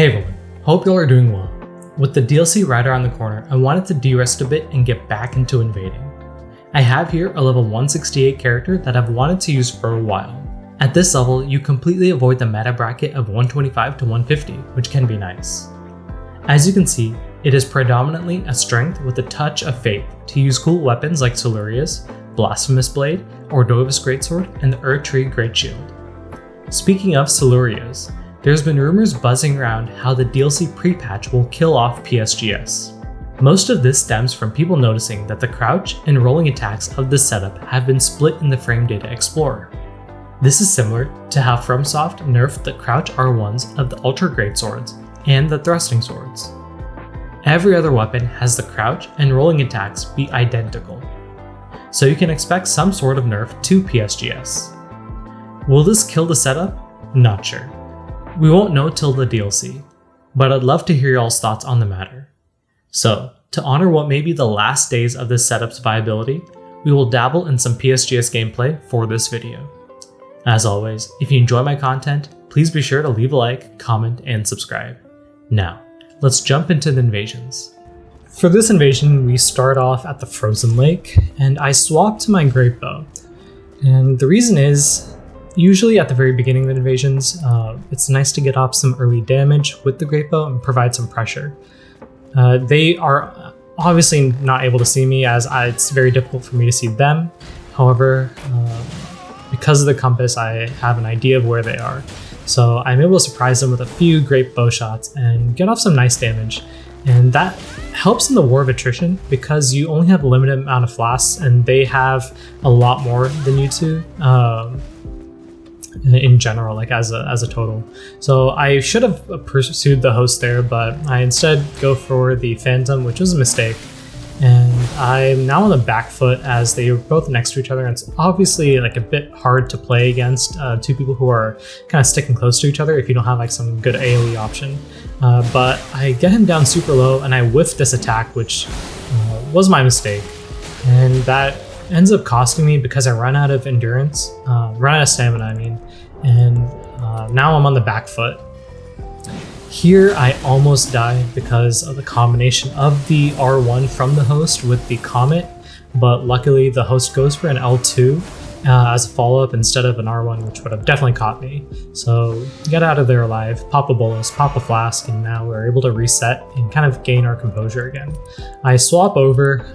Hey everyone, hope y'all are doing well. With the DLC right around the corner, I wanted to de-rest a bit and get back into invading. I have here a level 168 character that I've wanted to use for a while. At this level, you completely avoid the meta bracket of 125 to 150, which can be nice. As you can see, it is predominantly a strength with a touch of faith to use cool weapons like Siluria's, Blasphemous Blade, Ordova's Greatsword, and the Erdtree Great Shield. Speaking of Siluria's, there's been rumors buzzing around how the DLC pre-patch will kill off PSGS. Most of this stems from people noticing that the crouch and rolling attacks of this setup have been split in the Frame Data Explorer. This is similar to how FromSoft nerfed the crouch R1s of the Ultra Greatswords and the Thrusting Swords. Every other weapon has the crouch and rolling attacks be identical, so you can expect some sort of nerf to PSGS. Will this kill the setup? Not sure. We won't know till the DLC, but I'd love to hear y'all's thoughts on the matter. So, to honor what may be the last days of this setup's viability, we will dabble in some PSGS gameplay for this video. As always, if you enjoy my content, please be sure to leave a like, comment, and subscribe. Now, let's jump into the invasions. For this invasion, we start off at the Frozen Lake, and I swapped to my Great Bow. And the reason is, usually at the very beginning of invasions, it's nice to get off some early damage with the Great Bow and provide some pressure. They are obviously not able to see me as it's very difficult for me to see them. However, because of the compass, I have an idea of where they are. So I'm able to surprise them with a few great bow shots and get off some nice damage. And that helps in the war of attrition because you only have a limited amount of flasks and they have a lot more than you two. In general, like as a total. So I should have pursued the host there, but I instead go for the Phantom, which was a mistake. And I'm now on the back foot as they are both next to each other. And it's obviously like a bit hard to play against two people who are kind of sticking close to each other if you don't have like some good AoE option. But I get him down super low and I whiff this attack, which was my mistake. And that ends up costing me because I run out of endurance, run out of stamina, I mean, and now I'm on the back foot. Here I almost die because of the combination of the R1 from the host with the Comet, but luckily the host goes for an L2 as a follow-up instead of an R1, which would have definitely caught me. So get out of there alive, pop a bolus, pop a flask, and now we're able to reset and kind of gain our composure again. I swap over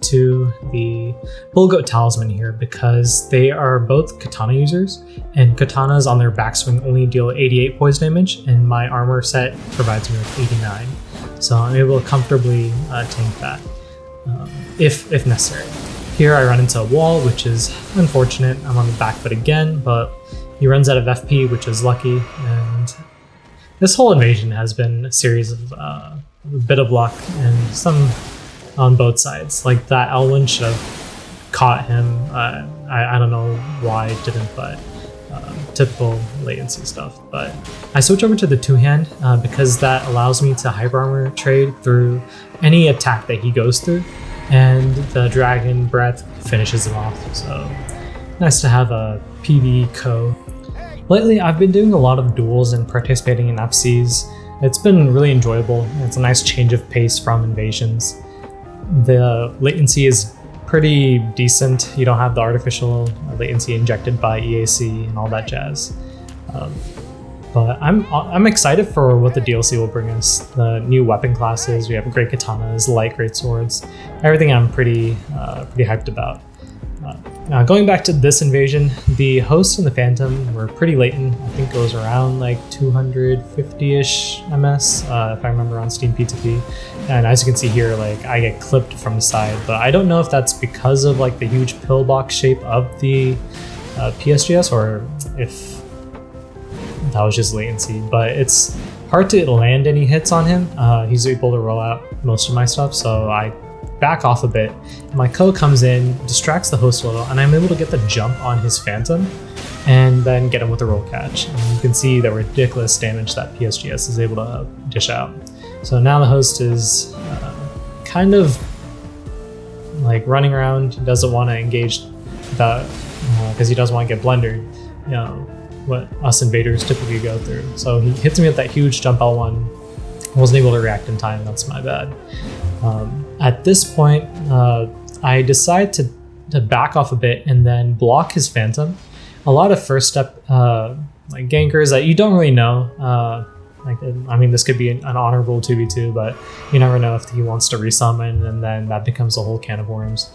to the Bullgoat Talisman here because they are both katana users, and katanas on their backswing only deal 88 poise damage, and my armor set provides me with 89. So I'm able to comfortably tank that if necessary. Here I run into a wall, which is unfortunate. I'm on the back foot again, but he runs out of FP, which is lucky. And this whole invasion has been a series of a bit of luck and some on both sides. Like that Elden should have caught him. I don't know why it didn't, but typical latency stuff. But I switch over to the two-hand because that allows me to hyper armor trade through any attack that he goes through. And the Dragon Breath finishes him off, so nice to have a PvE co. Lately, I've been doing a lot of duels and participating in FCs. It's been really enjoyable. It's a nice change of pace from invasions. The latency is pretty decent. You don't have the artificial latency injected by EAC and all that jazz. But I'm excited for what the DLC will bring us. The new weapon classes, we have great katanas, light great swords, everything I'm pretty hyped about. Now going back to this invasion, the host and the Phantom were pretty latent. I think it goes around like 250-ish MS, if I remember on Steam P2P. And as you can see here, like I get clipped from the side, but I don't know if that's because of like the huge pillbox shape of the PSGS or if that was just latency, but it's hard to land any hits on him. He's able to roll out most of my stuff, so I back off a bit. My co comes in, distracts the host a little, and I'm able to get the jump on his Phantom and then get him with a roll catch. And you can see the ridiculous damage that PSGS is able to dish out. So now the host is kind of like running around, doesn't want to engage that because he doesn't want to get blundered. You know, what us invaders typically go through. So he hits me with that huge jump L1. I wasn't able to react in time, that's my bad. At this point, I decide to back off a bit and then block his Phantom. A lot of first step like gankers that you don't really know. I mean, this could be an honorable 2v2, but you never know if he wants to resummon, and then that becomes a whole can of worms.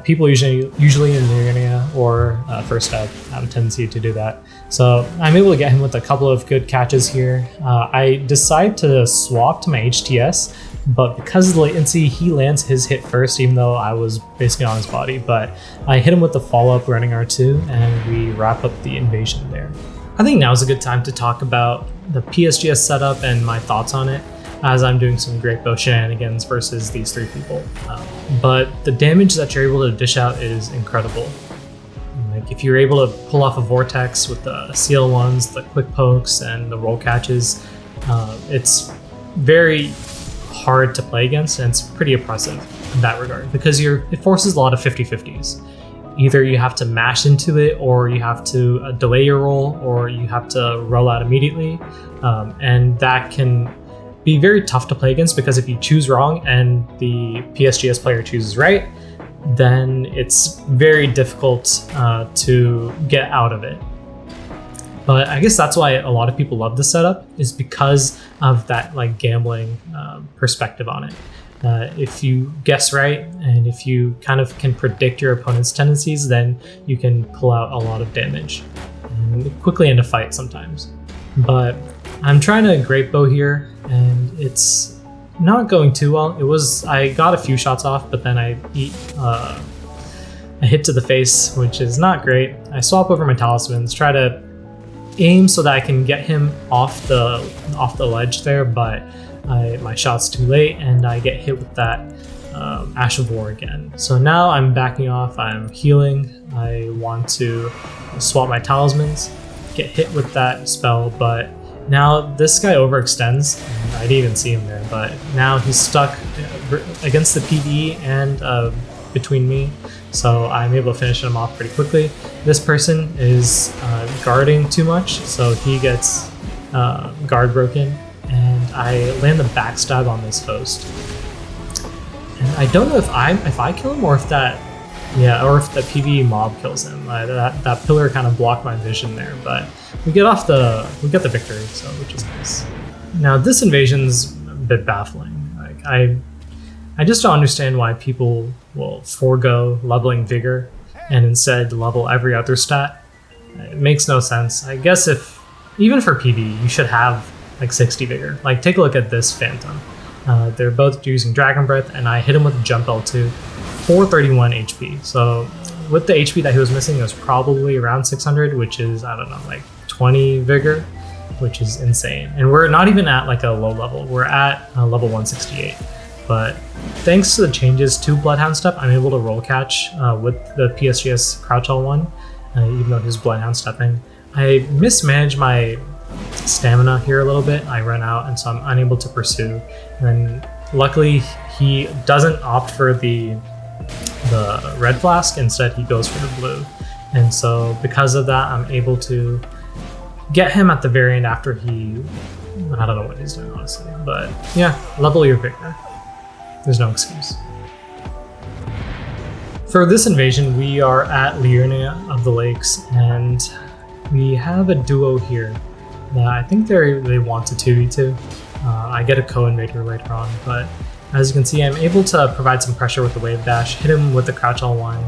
People usually in the arena or first step have a tendency to do that. So I'm able to get him with a couple of good catches here. I decide to swap to my HTS, but because of the latency, he lands his hit first, even though I was basically on his body. But I hit him with the follow-up running R2, and we wrap up the invasion there. I think now is a good time to talk about the PSGS setup and my thoughts on it, as I'm doing some great bow shenanigans versus these three people. But the damage that you're able to dish out is incredible. Like if you're able to pull off a vortex with the CL1s, the quick pokes, and the roll catches, it's very hard to play against, and it's pretty oppressive in that regard because it forces a lot of 50-50s. Either you have to mash into it, or you have to delay your roll, or you have to roll out immediately. And that can be very tough to play against, because if you choose wrong and the PSGS player chooses right, then it's very difficult to get out of it. But I guess that's why a lot of people love this setup, is because of that like gambling perspective on it. If you guess right, and if you kind of can predict your opponent's tendencies, then you can pull out a lot of damage and quickly end a fight sometimes. But I'm trying to great bow here, and it's not going too well. I got a few shots off, but then I eat a hit to the face, which is not great. I swap over my talismans, try to aim so that I can get him off the ledge there, but my shot's too late, and I get hit with that Ash of War again. So now I'm backing off, I'm healing, I want to swap my talismans, get hit with that spell, but now this guy overextends, and I didn't even see him there, but now he's stuck against the PvE and between me, so I'm able to finish him off pretty quickly. This person is guarding too much, so he gets guard broken, and I land the backstab on this host. And I don't know if I kill him, or if that the PvE mob kills him. That pillar kind of blocked my vision there, but we get the victory, so which is nice. Now this invasion's a bit baffling. Like I just don't understand why people will forego leveling Vigor and instead level every other stat. It makes no sense. I guess even for PvE, you should have like 60 Vigor. Like take a look at this Phantom. They're both using Dragon Breath, and I hit him with Jump L2, 431 HP. So with the HP that he was missing, it was probably around 600, which is, I don't know, like 20 Vigor, which is insane. And we're not even at like a low level. We're at level 168. But thanks to the changes to Bloodhound Step, I'm able to roll catch with the PSGS Crouch L1, even though he's Bloodhound Stepping. I mismanaged my stamina here a little bit. I run out, and so I'm unable to pursue. And luckily, he doesn't opt for the red flask. Instead, he goes for the blue. And so because of that, I'm able to get him at the very end after I don't know what he's doing, honestly. But yeah, level your Vigor. There's no excuse. For this invasion, we are at Liurnia of the Lakes, and we have a duo here that I think they want to 2v2. I get a co-invader later on, but as you can see, I'm able to provide some pressure with the wave dash, hit him with the crouch L1,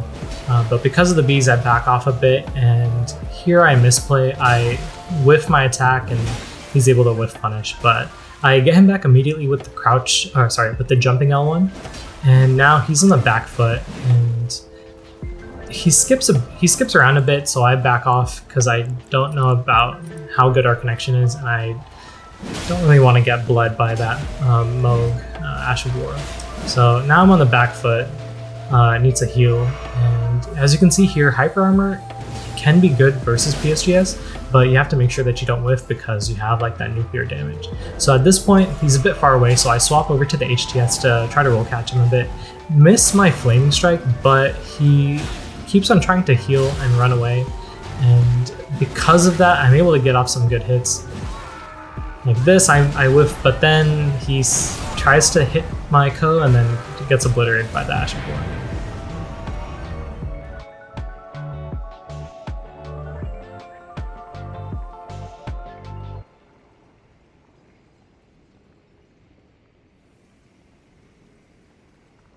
but because of the bees, I back off a bit, and here I misplay. I whiff my attack, and he's able to whiff punish, but I get him back immediately with the with the jumping L1, and now he's on the back foot, and he skips around a bit, so I back off because I don't know about how good our connection is, and I don't really want to get bled by that Moog Ash of War. So now I'm on the back foot, needs a heal, and as you can see here, Hyper Armor can be good versus PSGS, but you have to make sure that you don't whiff because you have like that nuclear damage. So at this point, he's a bit far away, so I swap over to the HTS to try to roll catch him a bit. Miss my Flaming Strike, but he keeps on trying to heal and run away, and because of that, I'm able to get off some good hits. Like this, I whiff, but then he tries to hit my Ko and then gets obliterated by the Ashen Born.